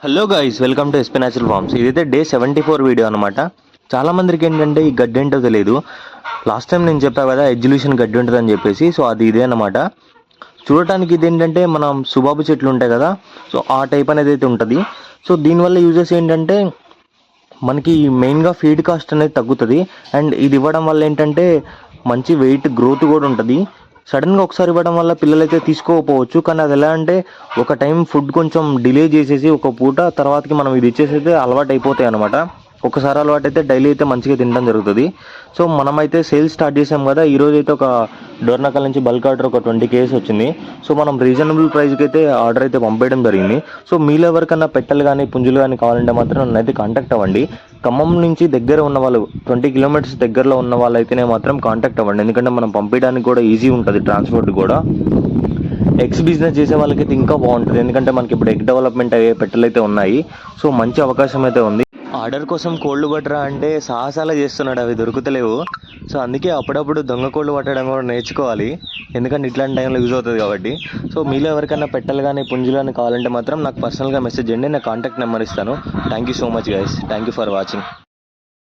Hello guys, welcome to SP natural farms. ఇదైతే day 74 video అనమాట. చాలా మందికి ఏంటంటే ఈ గడ్డి ఏంటో తెలియదు. లాస్ట్ టైం నేను చెప్పా కదా ఎగ్జిల్యూషన్ గడ్డి ఉంటుందని చెప్పేసి. సో అది ఇదే అనమాట. చూడటానికి ఇది ఏంటంటే మనం సుబాబు చెట్లు ఉంటాయి కదా, సో ఆ టైప్ అనేది అయితే ఉంటుంది. సో దీనివల్ల యూజెస్ ఏంటంటే మనకి మెయిన్గా ఫీడ్ కాస్ట్ అనేది తగ్గుతుంది. అండ్ ఇది ఇవ్వడం వల్ల ఏంటంటే మంచి వెయిట్ గ్రోత్ కూడా ఉంటుంది. సడన్గా ఒకసారి ఇవ్వడం వల్ల పిల్లలైతే తీసుకోకపోవచ్చు, కానీ అది ఎలా అంటే ఒక టైం ఫుడ్ కొంచెం డిలే చేసేసి ఒక పూట తర్వాతకి మనం ఇది ఇచ్చేసి అయితే అలవాటు అయిపోతాయి అనమాట. ఒకసారి అలవాటు అయితే డైలీ అయితే మంచిగా తినడం జరుగుతుంది. సో మనమైతే సేల్స్ స్టార్ట్ చేసాం కదా. ఈరోజు అయితే ఒక డోర్నకల్ నుంచి బల్క్ ఆర్డర్ ఒక 20 కేజెస్ వచ్చింది. సో మనం రీజనబుల్ ప్రైస్కి అయితే ఆర్డర్ అయితే పంపేయడం జరిగింది. సో మీలో ఎవరికన్నా పెట్టెలు కానీ పుంజులు కానీ కావాలంటే మాత్రం నన్ను అయితే కాంటాక్ట్ అవ్వండి. ఖమ్మం నుంచి దగ్గర ఉన్న వాళ్ళు 20 కిలోమీటర్స్ దగ్గరలో ఉన్న వాళ్ళైతేనే మాత్రం కాంటాక్ట్ అవ్వండి. ఎందుకంటే మనం పంపించడానికి కూడా ఈజీ ఉంటుంది, ట్రాన్స్పోర్ట్ కూడా. ఎగ్స్ బిజినెస్ చేసే వాళ్ళకైతే ఇంకా బాగుంటుంది, ఎందుకంటే మనకి ఇప్పుడు ఎగ్ డెవలప్మెంట్ అయ్యే పెట్టెలు అయితే ఉన్నాయి. సో మంచి అవకాశం అయితే ఉంది. ఆర్డర్ కోసం కోళ్ళు పట్టరా అంటే సాహసాలు చేస్తున్నాడు, అవి దొరుకుతలేవు. సో అందుకే అప్పుడప్పుడు దొంగ కోళ్ళు పట్టడం కూడా నేర్చుకోవాలి, ఎందుకంటే ఇట్లాంటి టైంలో యూజ్ అవుతుంది కాబట్టి. సో మీలో ఎవరికైనా పెట్టెలు కానీ పుంజులు కానీ కావాలంటే మాత్రం నాకు పర్సనల్గా మెసేజ్ చేయండి, నా కాంటాక్ట్ నెంబర్ ఇస్తాను. Thank you so much guys, thank you for watching.